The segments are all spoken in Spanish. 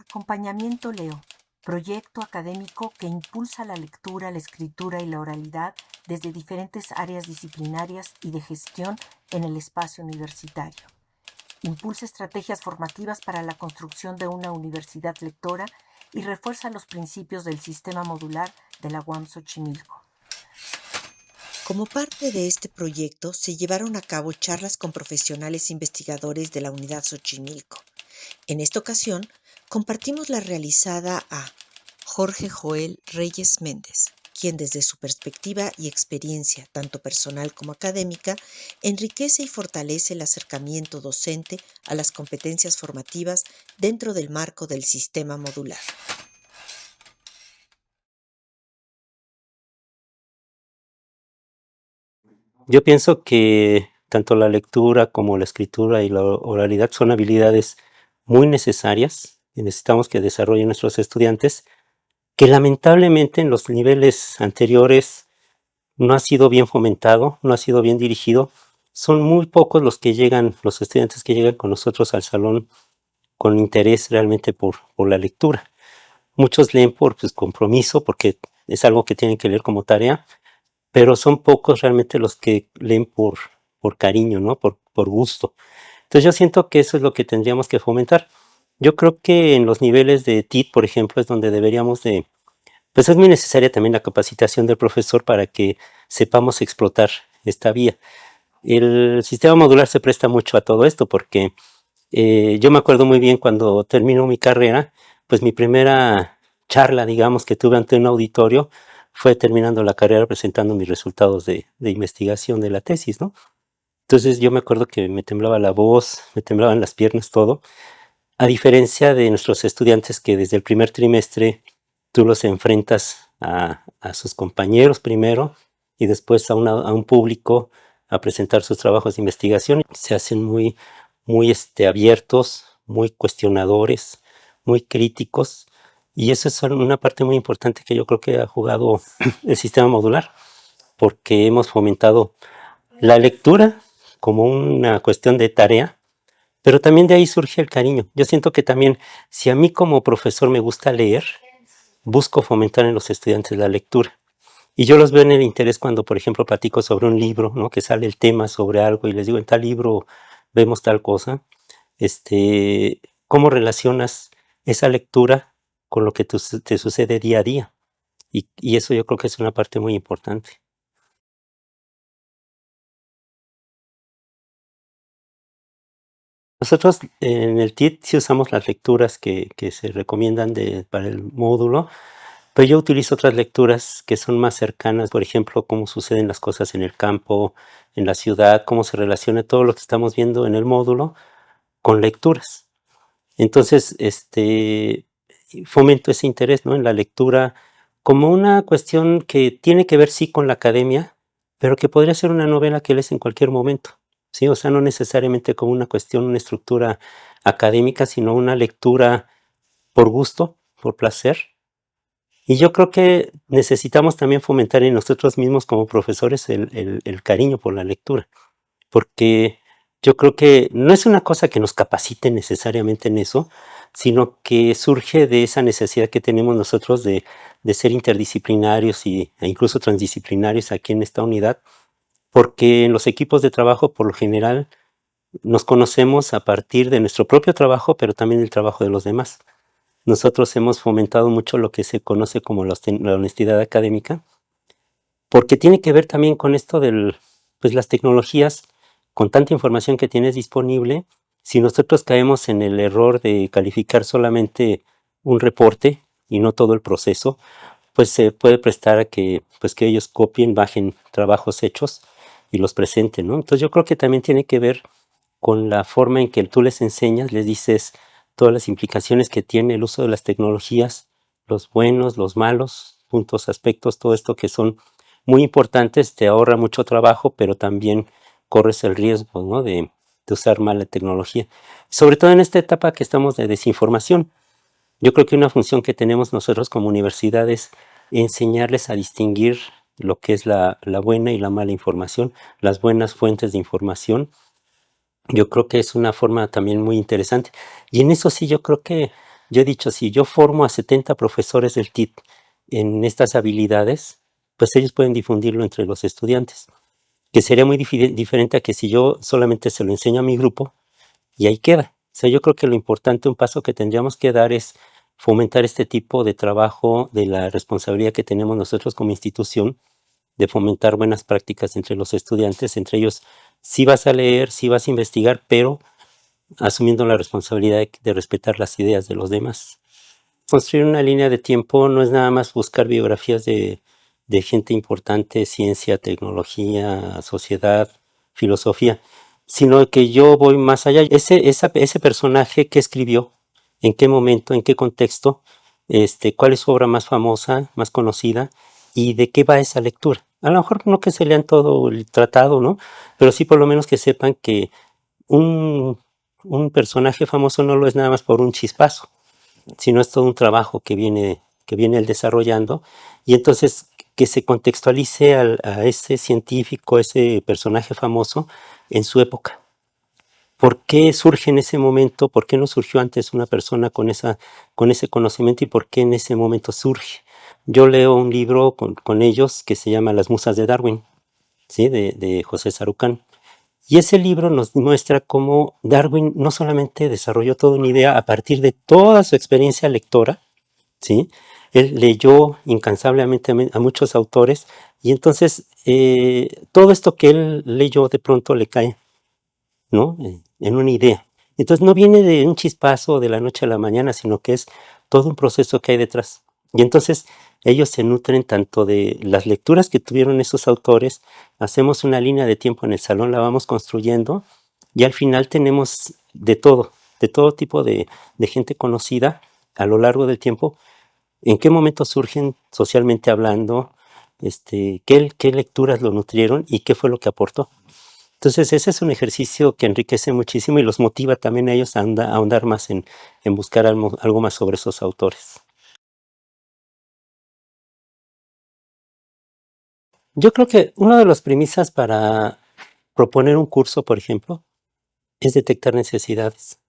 Acompañamiento Leo, proyecto académico que impulsa la lectura, la escritura y la oralidad desde diferentes áreas disciplinarias y de gestión en el espacio universitario. Impulsa estrategias formativas para la construcción de una universidad lectora y refuerza los principios del sistema modular de la UAM Xochimilco. Como parte de este proyecto, se llevaron a cabo charlas con profesionales investigadores de la Unidad Xochimilco. En esta ocasión, compartimos la realizada a Jorge Joel Reyes Méndez, quien desde su perspectiva y experiencia, tanto personal como académica, enriquece y fortalece el acercamiento docente a las competencias formativas dentro del marco del sistema modular. Yo pienso que tanto la lectura como la escritura y la oralidad son habilidades muy necesarias y necesitamos que desarrollen nuestros estudiantes, que lamentablemente en los niveles anteriores no ha sido bien fomentado, no ha sido bien dirigido. Son muy pocos los estudiantes que llegan con nosotros al salón con interés realmente por la lectura. Muchos leen por compromiso, porque es algo que tienen que leer como tarea, pero son pocos realmente los que leen por cariño, ¿no? Por gusto. Entonces yo siento que eso es lo que tendríamos que fomentar. Yo creo que en los niveles de TIT, por ejemplo, es donde deberíamos de, pues es muy necesaria también la capacitación del profesor para que sepamos explotar esta vía. El sistema modular se presta mucho a todo esto porque yo me acuerdo muy bien cuando terminó mi carrera, pues mi primera charla, digamos, que tuve ante un auditorio fue terminando la carrera presentando mis resultados de investigación de la tesis, ¿no? Entonces yo me acuerdo que me temblaba la voz, me temblaban las piernas, todo, a diferencia de nuestros estudiantes que desde el primer trimestre tú los enfrentas a sus compañeros primero y después a un público a presentar sus trabajos de investigación. Se hacen muy abiertos, muy cuestionadores, muy críticos, y eso es una parte muy importante que yo creo que ha jugado el sistema modular, porque hemos fomentado la lectura como una cuestión de tarea, pero también de ahí surge el cariño. Yo siento que también, si a mí como profesor me gusta leer, busco fomentar en los estudiantes la lectura. Y yo los veo en el interés cuando, por ejemplo, platico sobre un libro, ¿no? Que sale el tema sobre algo y les digo, en tal libro vemos tal cosa. ¿Cómo relacionas esa lectura con lo que te sucede día a día? Y eso yo creo que es una parte muy importante. Nosotros en el TIT sí usamos las lecturas que se recomiendan para el módulo, pero yo utilizo otras lecturas que son más cercanas, por ejemplo, cómo suceden las cosas en el campo, en la ciudad, cómo se relaciona todo lo que estamos viendo en el módulo con lecturas. Entonces, fomento ese interés, ¿no? En la lectura como una cuestión que tiene que ver sí con la academia, pero que podría ser una novela que lees en cualquier momento, ¿sí? O sea, no necesariamente como una cuestión, una estructura académica, sino una lectura por gusto, por placer. Y yo creo que necesitamos también fomentar en nosotros mismos como profesores el cariño por la lectura, porque yo creo que no es una cosa que nos capacite necesariamente en eso, sino que surge de esa necesidad que tenemos nosotros de ser interdisciplinarios e incluso transdisciplinarios aquí en esta unidad, porque en los equipos de trabajo por lo general nos conocemos a partir de nuestro propio trabajo, pero también del trabajo de los demás. Nosotros hemos fomentado mucho lo que se conoce como la honestidad académica, porque tiene que ver también con esto pues las tecnologías, con tanta información que tienes disponible. Si nosotros caemos en el error de calificar solamente un reporte y no todo el proceso, pues se puede prestar a que ellos copien, bajen trabajos hechos y los presenten, ¿no? Entonces yo creo que también tiene que ver con la forma en que tú les enseñas, les dices todas las implicaciones que tiene el uso de las tecnologías, los buenos, los malos, puntos, aspectos, todo esto que son muy importantes, te ahorra mucho trabajo, pero también corres el riesgo, ¿no? de usar mal la tecnología. Sobre todo en esta etapa que estamos de desinformación. Yo creo que una función que tenemos nosotros como universidad es enseñarles a distinguir lo que es la buena y la mala información, las buenas fuentes de información. Yo creo que es una forma también muy interesante. Y en eso sí, yo creo que yo he dicho, si yo formo a 70 profesores del TIT en estas habilidades, pues ellos pueden difundirlo entre los estudiantes, que sería muy diferente a que si yo solamente se lo enseño a mi grupo y ahí queda. O sea, yo creo que lo importante, un paso que tendríamos que dar es fomentar este tipo de trabajo, de la responsabilidad que tenemos nosotros como institución, de fomentar buenas prácticas entre los estudiantes, entre ellos, sí vas a leer, sí vas a investigar, pero asumiendo la responsabilidad de respetar las ideas de los demás. Construir una línea de tiempo no es nada más buscar biografías de gente importante, ciencia, tecnología, sociedad, filosofía, sino que yo voy más allá. Ese personaje que escribió, en qué momento, en qué contexto, cuál es su obra más famosa, más conocida, y de qué va esa lectura. A lo mejor no que se lean todo el tratado, ¿no? Pero sí por lo menos que sepan que un, un personaje famoso no lo es nada más por un chispazo, sino es todo un trabajo que viene él desarrollando, y entonces que se contextualice a ese científico, ese personaje famoso en su época. ¿Por qué surge en ese momento? ¿Por qué no surgió antes una persona con ese conocimiento y por qué en ese momento surge? Yo leo un libro con ellos que se llama Las Musas de Darwin, ¿sí? De José Sarucán. Y ese libro nos muestra cómo Darwin no solamente desarrolló toda una idea a partir de toda su experiencia lectora, ¿sí? Él leyó incansablemente a muchos autores y entonces todo esto que él leyó de pronto le cae, ¿no? En una idea. Entonces no viene de un chispazo de la noche a la mañana, sino que es todo un proceso que hay detrás. Y entonces ellos se nutren tanto de las lecturas que tuvieron esos autores, hacemos una línea de tiempo en el salón, la vamos construyendo y al final tenemos de todo tipo de gente conocida a lo largo del tiempo, en qué momento surgen socialmente hablando, qué lecturas lo nutrieron y qué fue lo que aportó. Entonces ese es un ejercicio que enriquece muchísimo y los motiva también a ellos a ahondar más en buscar algo más sobre esos autores. Yo creo que una de las premisas para proponer un curso, por ejemplo, es detectar necesidades.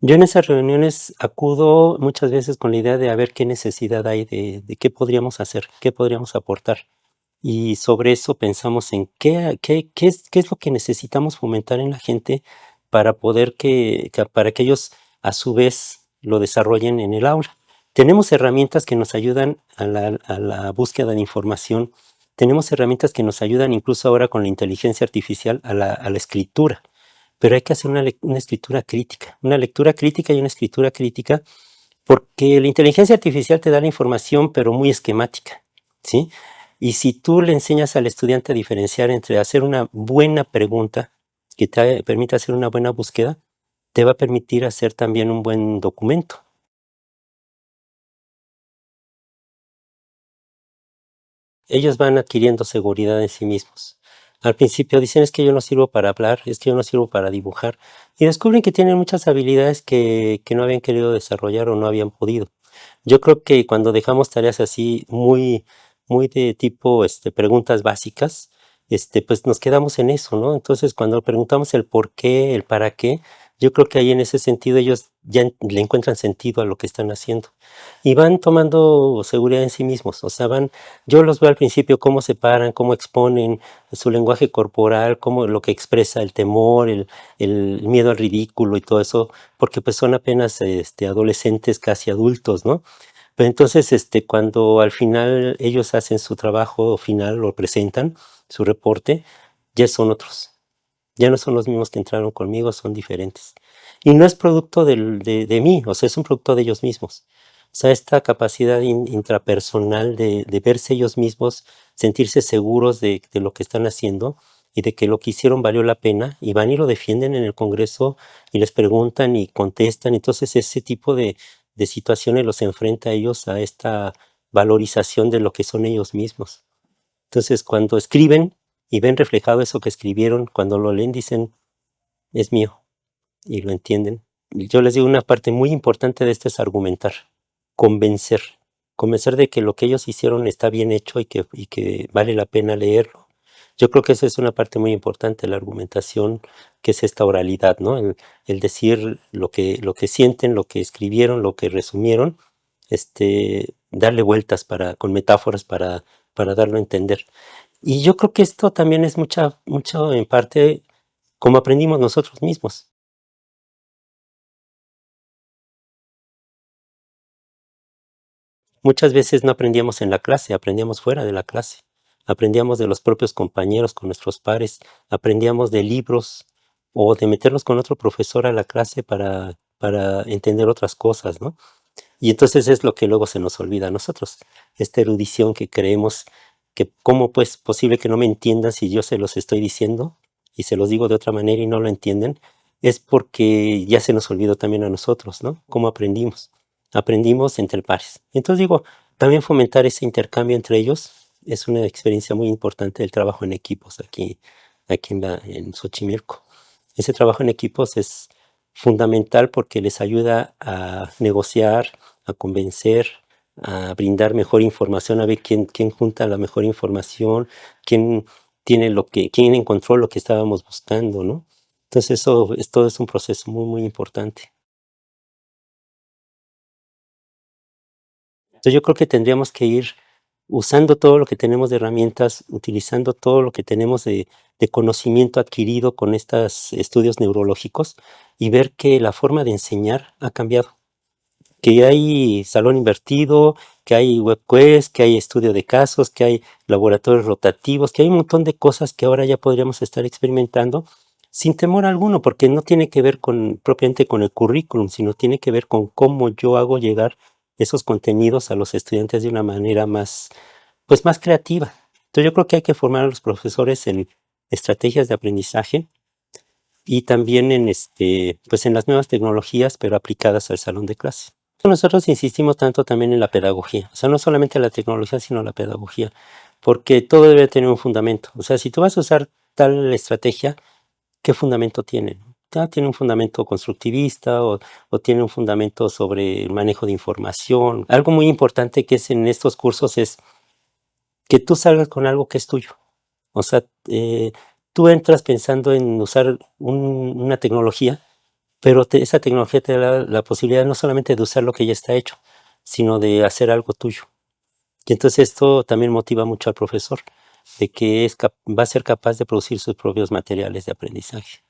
Yo en esas reuniones acudo muchas veces con la idea de a ver qué necesidad hay, de qué podríamos hacer, qué podríamos aportar. Y sobre eso pensamos en qué es lo que necesitamos fomentar en la gente para poder para que ellos a su vez lo desarrollen en el aula. Tenemos herramientas que nos ayudan a la búsqueda de información. Tenemos herramientas que nos ayudan incluso ahora con la inteligencia artificial a la escritura. Pero hay que hacer una escritura crítica, una lectura crítica y una escritura crítica, porque la inteligencia artificial te da la información, pero muy esquemática, ¿sí? Y si tú le enseñas al estudiante a diferenciar entre hacer una buena pregunta que te permita hacer una buena búsqueda, te va a permitir hacer también un buen documento. Ellos van adquiriendo seguridad en sí mismos. Al principio dicen, es que yo no sirvo para hablar, es que yo no sirvo para dibujar, y descubren que tienen muchas habilidades que no habían querido desarrollar o no habían podido. Yo creo que cuando dejamos tareas así muy de tipo preguntas básicas, pues nos quedamos en eso, ¿no? Entonces, cuando preguntamos el por qué, el para qué, yo creo que ahí en ese sentido ellos ya le encuentran sentido a lo que están haciendo y van tomando seguridad en sí mismos. O sea, yo los veo al principio cómo se paran, cómo exponen su lenguaje corporal, cómo lo que expresa el temor, el miedo al ridículo y todo eso, porque pues son apenas adolescentes, casi adultos, ¿no? Pero entonces, cuando al final ellos hacen su trabajo final, lo presentan, su reporte, ya son otros. Ya no son los mismos que entraron conmigo, son diferentes. Y no es producto de mí, o sea, es un producto de ellos mismos. O sea, esta capacidad intrapersonal de verse ellos mismos, sentirse seguros de lo que están haciendo y de que lo que hicieron valió la pena, y van y lo defienden en el Congreso y les preguntan y contestan. Entonces, ese tipo de situaciones los enfrenta a ellos a esta valorización de lo que son ellos mismos. Entonces, cuando escriben y ven reflejado eso que escribieron, cuando lo leen dicen, es mío, y lo entienden. Y yo les digo, una parte muy importante de esto es argumentar, convencer, convencer de que lo que ellos hicieron está bien hecho y que vale la pena leerlo. Yo creo que esa es una parte muy importante de la argumentación, que es esta oralidad, ¿no? El decir lo que sienten, lo que escribieron, lo que resumieron, darle vueltas con metáforas para darlo a entender. Y yo creo que esto también es mucho en parte como aprendimos nosotros mismos. Muchas veces no aprendíamos en la clase, aprendíamos fuera de la clase. Aprendíamos de los propios compañeros, con nuestros pares, aprendíamos de libros o de meternos con otro profesor a la clase para entender otras cosas, ¿no? Y entonces es lo que luego se nos olvida a nosotros, esta erudición que creemos que cómo pues posible que no me entiendan si yo se los estoy diciendo y se los digo de otra manera y no lo entienden, es porque ya se nos olvidó también a nosotros, ¿no? ¿Cómo aprendimos? Aprendimos entre pares. Entonces digo, también fomentar ese intercambio entre ellos es una experiencia muy importante del trabajo en equipos aquí en Xochimilco. Ese trabajo en equipos es fundamental porque les ayuda a negociar, a convencer, a brindar mejor información, a ver quién junta la mejor información, quién quién encontró lo que estábamos buscando, ¿no? Entonces todo es un proceso muy, muy importante. Entonces yo creo que tendríamos que ir usando todo lo que tenemos de herramientas, utilizando todo lo que tenemos de conocimiento adquirido con estos estudios neurológicos y ver que la forma de enseñar ha cambiado. Que hay salón invertido, que hay webquest, que hay estudio de casos, que hay laboratorios rotativos, que hay un montón de cosas que ahora ya podríamos estar experimentando sin temor alguno, porque no tiene que ver propiamente con el currículum, sino tiene que ver con cómo yo hago llegar esos contenidos a los estudiantes de una manera pues más creativa. Entonces yo creo que hay que formar a los profesores en estrategias de aprendizaje y también pues en las nuevas tecnologías, pero aplicadas al salón de clase. Nosotros insistimos tanto también en la pedagogía, o sea, no solamente la tecnología, sino la pedagogía, porque todo debe tener un fundamento. O sea, si tú vas a usar tal estrategia, ¿qué fundamento tiene? Ya tiene un fundamento constructivista o tiene un fundamento sobre el manejo de información. Algo muy importante que es en estos cursos es que tú salgas con algo que es tuyo. O sea, tú entras pensando en usar una tecnología, pero esa tecnología te da la posibilidad no solamente de usar lo que ya está hecho, sino de hacer algo tuyo. Y entonces esto también motiva mucho al profesor, de que va a ser capaz de producir sus propios materiales de aprendizaje.